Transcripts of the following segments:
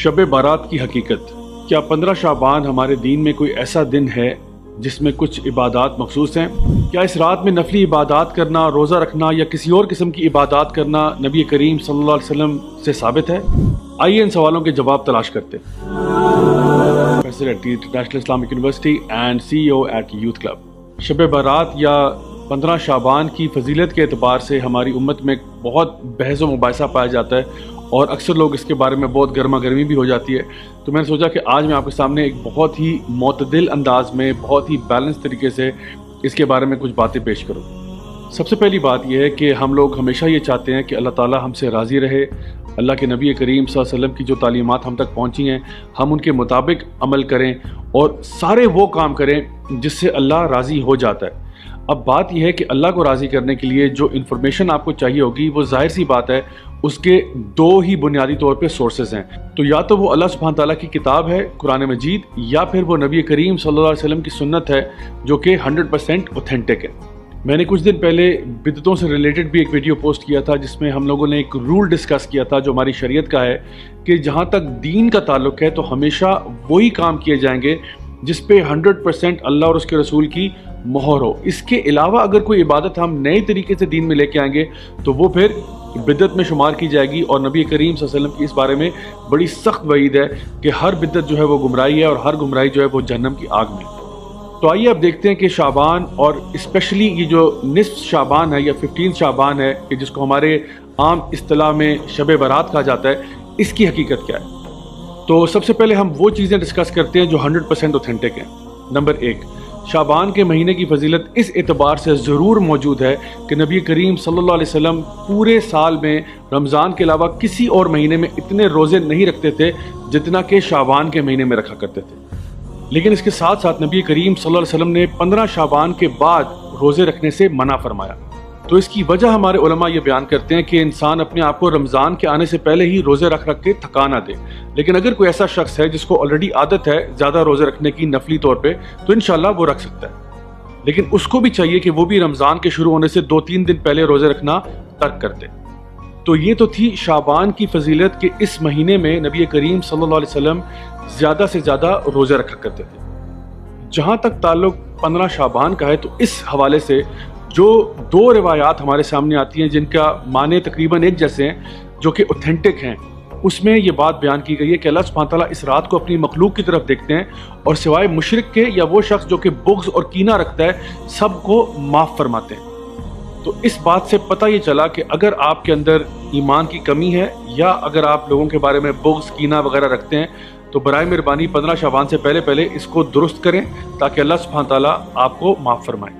शब बारात की हकीकत। क्या 15 शाबान हमारे दीन में कोई ऐसा दिन है जिसमें कुछ इबादत मखसूस हैं? क्या इस रात में नफली इबादत करना, रोज़ा रखना या किसी और किस्म की इबादत करना नबी करीम सल्लल्लाहु अलैहि वसल्लम से साबित है? आइए इन सवालों के जवाब तलाश करते हैं। Professor at international Islamic university and CEO at youth club. Shab Barat या 15 शाबान की फजीलत के एतबार से हमारी उम्मत में बहुत बहस व मुबाहिसा पाया जाता है और अक्सर लोग इसके बारे में बहुत गर्मा गर्मी भी हो जाती है। तो मैंने सोचा कि आज मैं आपके सामने एक बहुत ही मोतदिल अंदाज में, बहुत ही बैलेंस तरीके से इसके बारे में कुछ बातें पेश करूँ। सबसे पहली बात यह है कि हम लोग हमेशा ये चाहते हैं कि अल्लाह ताला हमसे राज़ी रहे, अल्लाह के नबी करीम सल्लल्लाहु अलैहि वसल्लम की जो तालीमात हम तक पहुँची हैं हम उनके मुताबिक अमल करें और सारे वो काम करें जिससे अल्लाह राज़ी हो जाता है। अब बात यह है कि अल्लाह को राज़ी करने के लिए जो इन्फॉर्मेशन आपको चाहिए होगी वो जाहिर सी बात है उसके दो ही बुनियादी तौर पे सोर्सेज हैं। तो या तो वो अल्लाह सुब्हान ताला की किताब है कुरान मजीद, या फिर वो नबी करीम सल्लल्लाहु अलैहि वसल्लम की सुन्नत है जो कि 100% ऑथेंटिक है। मैंने कुछ दिन पहले बिदअतों से रिलेटेड भी एक वीडियो पोस्ट किया था जिसमें हम लोगों ने एक रूल डिस्कस किया था जो हमारी शरीयत का है कि जहाँ तक दीन का ताल्लुक है तो हमेशा वही काम किए जाएंगे जिस पे 100% अल्लाह और उसके रसूल की मोहर हो। इसके अलावा अगर कोई इबादत हम नए तरीके से दीन में लेके आएंगे तो वो फिर बिदअत में शुमार की जाएगी और नबी करीम सल्लल्लाहु अलैहि वसल्लम की इस बारे में बड़ी सख्त वईद है कि हर बिदअत जो है वो गुमराही है और हर गुमराही जो है वो जहन्नम की आग में। तो आइए अब देखते हैं कि शाबान और स्पेशली ये जो निस्फ शाबान है या 15 शाबान है कि जिसको हमारे आम इस्तिलाह में शब बारात कहा जाता है, इसकी हकीकत क्या है। तो सबसे पहले हम वो चीज़ें डिस्कस करते हैं जो 100% ऑथेंटिक हैं। नंबर 1, शाबान के महीने की फजीलत इस एतबार से ज़रूर मौजूद है कि नबी करीम सल्लल्लाहु अलैहि वसल्लम पूरे साल में रमज़ान के अलावा किसी और महीने में इतने रोज़े नहीं रखते थे जितना कि शाबान के महीने में रखा करते थे। लेकिन इसके साथ साथ नबी करीम सल्लल्लाहु अलैहि वसल्लम ने 15 शाबान के बाद रोज़े रखने से मना फरमाया। तो इसकी वजह हमारे उलमा ये बयान करते हैं कि इंसान अपने आप को रमज़ान के आने से पहले ही रोज़े रख के थका ना दे। लेकिन अगर कोई ऐसा शख्स है जिसको ऑलरेडी आदत है ज़्यादा रोज़े रखने की नफली तौर पे, तो इंशाल्लाह वो रख सकता है। लेकिन उसको भी चाहिए कि वो भी रमज़ान के शुरू होने से 2-3 दिन पहले रोज़े रखना तर्क कर दे। तो ये तो थी शाबान की फजीलत कि इस महीने में नबी करीम सल्लल्लाहु अलैहि वसल्लम ज़्यादा से ज़्यादा रोज़े रखा करते थे। जहाँ तक ताल्लुक 15 शाबान का है तो इस हवाले से जो 2 रिवायात हमारे सामने आती हैं जिनका माने तकरीबन एक जैसे हैं जो कि ऑथेंटिक हैं, उसमें ये बात बयान की गई है कि अल्लाह सुब्हान ताला इस रात को अपनी मखलूक की तरफ देखते हैं और सिवाय मुशरिक के या वो शख्स जो कि बुग़्ज़ और कीना रखता है सबको माफ़ फरमाते हैं। तो इस बात से पता ये चला कि अगर आपके अंदर ईमान की कमी है या अगर आप लोगों के बारे में बुग़्ज़ कीना वगैरह रखते हैं तो बराए मेहरबानी 15 शाबान से पहले पहले इसको दुरुस्त करें ताकि अल्लाह सुब्हान ताला आपको माफ़ फरमाए।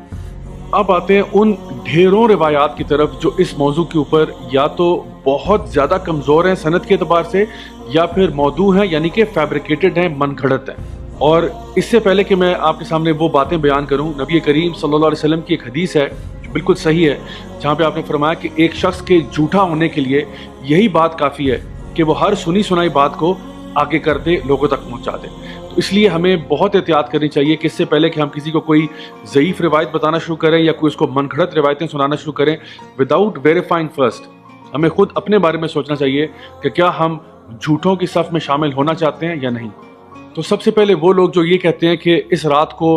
अब आते हैं उन ढेरों रिवायात की तरफ जो इस मौजू के ऊपर या तो बहुत ज़्यादा कमज़ोर हैं सनद के एतबार से या फिर मौदू हैं यानी कि फैब्रिकेटेड हैं, मन घड़त हैं। और इससे पहले कि मैं आपके सामने वो बातें बयान करूं, नबी करीम सल्लल्लाहु अलैहि वसल्लम की एक हदीस है जो बिल्कुल सही है जहाँ पे आपने फरमाया कि एक शख्स के झूठा होने के लिए यही बात काफ़ी है कि वो हर सुनी सुनाई बात को आगे कर दे, लोगों तक पहुँचा दे। तो इसलिए हमें बहुत एहतियात करनी चाहिए कि इससे पहले कि हम किसी को कोई ज़ईफ़ रिवायत बताना शुरू करें या कोई उसको मनगढ़ंत रिवायतें सुनाना शुरू करें विदाउट वेरीफाइंग फर्स्ट, हमें खुद अपने बारे में सोचना चाहिए कि क्या हम झूठों की सफ़ में शामिल होना चाहते हैं या नहीं। तो सबसे पहले वो लोग जो ये कहते हैं कि इस रात को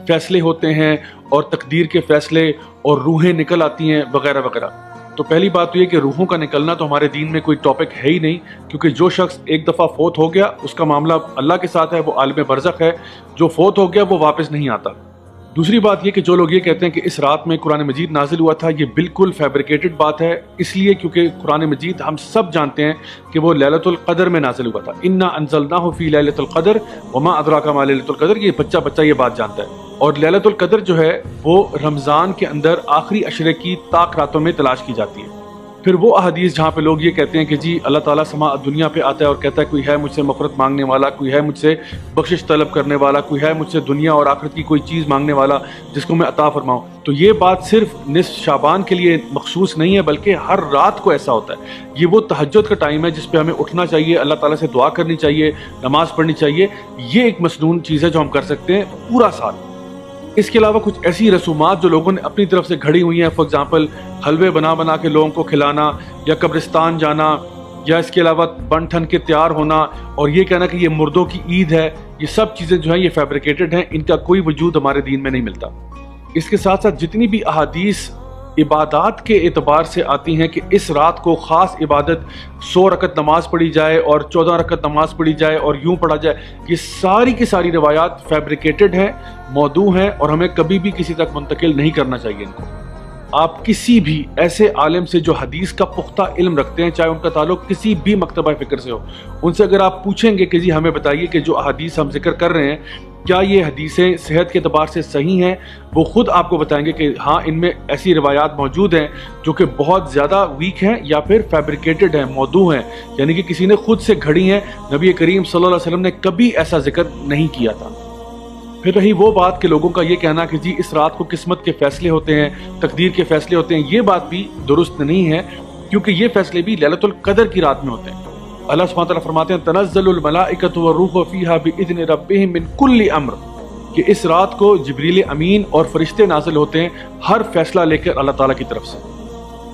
फ़ैसले होते हैं और तकदीर के फ़ैसले और रूहें निकल आती हैं वगैरह वगैरह, तो पहली बात तो ये कि रूहों का निकलना तो हमारे दीन में कोई टॉपिक है ही नहीं, क्योंकि जो शख्स एक दफ़ा फोत हो गया उसका मामला अल्लाह के साथ है, वो आलिम बरज़ख है। जो फोत हो गया वो वापस नहीं आता। दूसरी बात ये कि जो लोग ये कहते हैं कि इस रात में कुरान मजीद नाजिल हुआ था, ये बिल्कुल फैब्रिकेटेड बात है। इसलिए क्योंकि कुरान मजीद हम सब जानते हैं कि वो लैलतुल क़द्र में नाजिल हुआ था। इन्ना अंज़लनाहु फ़ी लैलतिल क़द्र वमा अदराका मा लैलतुल क़द्र, ये बच्चा ये बात जानता है। और लैलतुल क़द्र जो है वो रमज़ान के अंदर आखिरी अशरे की ताक रातों में तलाश की जाती है। फिर वो अहदीस जहाँ पे लोग ये कहते हैं कि जी अल्लाह ताला समा दुनिया पे आता है और कहता है कोई है मुझसे मग़फ़िरत मांगने वाला, कोई है मुझसे बख्शिश तलब करने वाला, कोई है मुझसे दुनिया और आखिरत की कोई चीज़ मांगने वाला जिसको मैं अता फरमाऊँ। तो ये बात सिर्फ निस्फ शाबान के लिए मखसूस नहीं है बल्कि हर रात को ऐसा होता है। ये वो तहज्जुद का टाइम है जिस पे हमें उठना चाहिए, अल्लाह ताला से दुआ करनी चाहिए, नमाज़ पढ़नी चाहिए। ये एक मसनून चीज़ है जो हम कर सकते हैं पूरा साल। इसके अलावा कुछ ऐसी रसूमात जो लोगों ने अपनी तरफ से घड़ी हुई हैं, फॉर एग्जांपल हलवे बना के लोगों को खिलाना या कब्रिस्तान जाना या इसके अलावा बन ठन के तैयार होना और ये कहना कि ये मुर्दों की ईद है, ये सब चीज़ें जो हैं ये फैब्रिकेटेड हैं, इनका कोई वजूद हमारे दीन में नहीं मिलता। इसके साथ साथ जितनी भी अहादीस इबादत के एतबार से आती हैं कि इस रात को ख़ास इबादत 100 रकत नमाज पढ़ी जाए और 14 रकत नमाज पढ़ी जाए और यूं पढ़ा जाए, ये सारी की सारी रिवायात फैब्रिकेटेड हैं, मौदू हैं और हमें कभी भी किसी तक मुंतकिल नहीं करना चाहिए इनको। आप किसी भी ऐसे आलिम से जो हदीस का पुख्ता इल्म रखते हैं, चाहे उनका ताल्लुक किसी भी मकतबा फ़िक्र से हो, उनसे अगर आप पूछेंगे कि जी हमें बताइए कि जो अहादीस हम जिक्र कर रहे हैं क्या ये हदीसें सेहत के अतबार से सही हैं, वो खुद आपको बताएंगे कि हाँ इनमें ऐसी रिवायात मौजूद हैं जो कि बहुत ज़्यादा वीक हैं या फिर फैब्रिकेटेड हैं, मौदू हैं, यानी कि किसी ने खुद से घड़ी हैं। नबी करीम सल्लल्लाहु अलैहि वसल्लम ने कभी ऐसा जिक्र नहीं किया था। फिर रही वो बात कि लोगों का ये कहना कि जी इस रात को किस्मत के फैसले होते हैं, तकदीर के फैसले होते हैं, ये बात भी दुरुस्त नहीं है, क्योंकि ये फैसले भी लैलतुल कदर की रात में होते हैं। अल्लाह सुब्हानहू तआला फरमाते हैं तनज़्ज़लुल मलाइकतु वरूहु फ़ीहा बिइज़्नि रब्बिहिम मिन कुल्लि अम्र, कि इस रात को जिब्रील अमीन और फरिश्ते नाज़िल होते हैं हर फैसला लेकर अल्लाह ताला की तरफ से।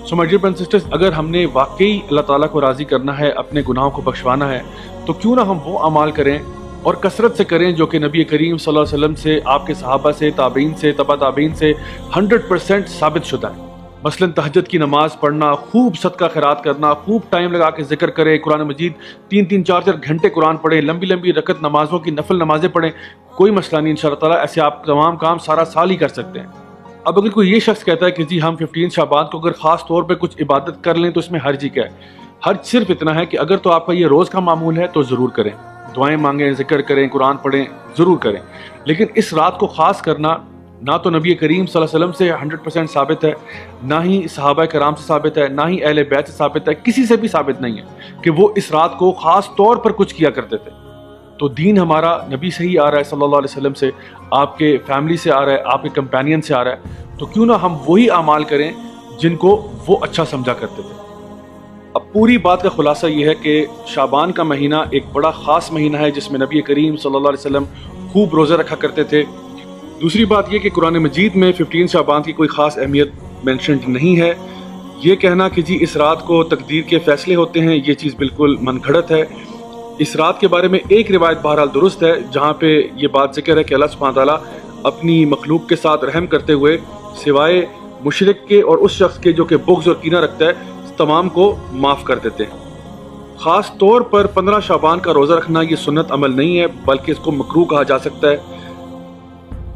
So my dear brothers and sisters, अगर हमने वाकई अल्लाह ताला को राज़ी करना है, अपने गुनाहों को बख्शवाना है, तो क्यों ना हम वो अमाल करें और कसरत से करें जो कि नबी करीम सल्लल्लाहु अलैहि वसल्लम से, आपके सहाबा से, ताबईन से, तबा ताबईन से 100% साबित शुदा है। मसलन तहज्जुद की नमाज पढ़ना, खूब सदका खैरात करना, खूब टाइम लगा के जिक्र करें, कुरान मजीद 3-3, 4-4 घंटे कुरान पढ़ें, लंबी लंबी रकत नमाजों की नफल नमाजें पढ़ें, कोई मसला नहीं इंशाअल्लाह ताला, ऐसे आप तमाम काम सारा साल ही कर सकते हैं। अब अगर कोई ये शख्स कहता है कि जी हम 15 शाबान को अगर ख़ास तौर पर कुछ इबादत कर लें तो इसमें हर्ज क्या है, हर्ज सिर्फ इतना है कि अगर तो आपका ये रोज़ का मामूल है तो ज़रूर करें, दुआएं मांगें, जिक्र करें, कुरान पढ़ें, ज़रूर करें, लेकिन इस रात को ख़ास करना ना तो नबी करीम सल्लल्लाहु अलैहि वसल्लम से 100% साबित है, ना ही सहाबा कराम से साबित है, ना ही अहले बैत से साबित है, किसी से भी साबित नहीं है कि वो इस रात को ख़ास तौर पर कुछ किया करते थे। तो दीन हमारा नबी से ही आ रहा है सल्लल्लाहु अलैहि वसल्लम से, आपके फैमिली से आ रहा है, आपके कंपेनियन से आ रहा है, तो क्यों ना हम वही अमाल करें जिनको वो अच्छा समझा करते थे। अब पूरी बात का खुलासा ये है कि शाबान का महीना एक बड़ा ख़ास महीना है जिसमें नबी करीम सल्लल्लाहु अलैहि वसल्लम खूब रोज़ा रखा करते थे। दूसरी बात यह कि कुरान मजीद में 15 शाबान की कोई ख़ास अहमियत मेंशन नहीं है। ये कहना कि जी इस रात को तकदीर के फैसले होते हैं, ये चीज़ बिल्कुल मनगढ़ंत है। इस रात के बारे में एक रिवायत बहरहाल दुरुस्त है जहाँ पे ये बात जिक्र है कि अल्लाह सुब्हानहू तआला अपनी मखलूक के साथ रहम करते हुए सिवाय मुशरिक के और उस शख्स के जो कि बुग़्ज़ और कीना रखता है तमाम को माफ़ कर देते हैं। ख़ास तौर पर 15 शाबान का रोज़ा रखना ये सुन्नत अमल नहीं है, बल्कि इसको मकरूह कहा जा सकता है,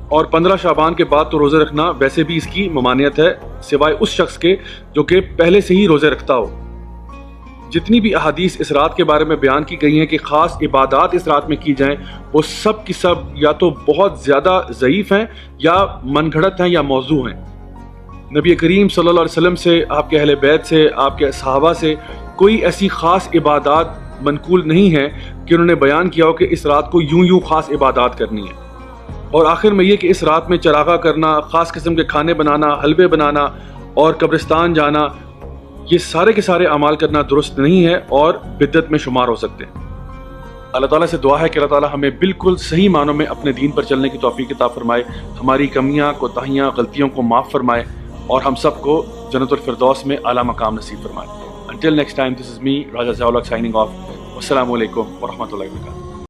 और 15 शाबान के बाद तो रोज़ा रखना वैसे भी इसकी ममानियत है सिवाय उस शख्स के जो कि पहले से ही रोज़े रखता हो। जितनी भी अहादीस इस रात के बारे में बयान की गई हैं कि ख़ास इबादत इस रात में की जाएं, वो सब की सब या तो बहुत ज़्यादा ज़ईफ़ हैं या मनगढ़ंत हैं या मौजू हैं। नबी करीम सल्लल्लाहु अलैहि वसल्लम से, आपके अहले बैत से, आपके सहाबा से कोई ऐसी ख़ास इबादत मनकूल नहीं है कि उन्होंने बयान किया हो कि इस रात को यूं ख़ास इबादत करनी है। और आखिर में ये कि इस रात में चरागा करना, ख़ास किस्म के खाने बनाना, हलवे बनाना और कब्रिस्तान जाना, ये सारे के सारे अमाल करना दुरुस्त नहीं है और बिद्दत में शुमार हो सकते हैं। अल्लाह ताला से दुआ है कि अल्लाह ताला हमें बिल्कुल सही मानों में अपने दीन पर चलने की तौफीक अता फरमाए, हमारी कमियाँ, कोताहियाँ, गलतियों को माफ़ फरमाए और हम सबको जन्नतुल फिरदौस में आला मकाम नसीब फरमाए। Until next time, this is me, Raja Ziaul Haq, signing off. Wassalamu alaikum wa rahmatullahi wa barakatuh.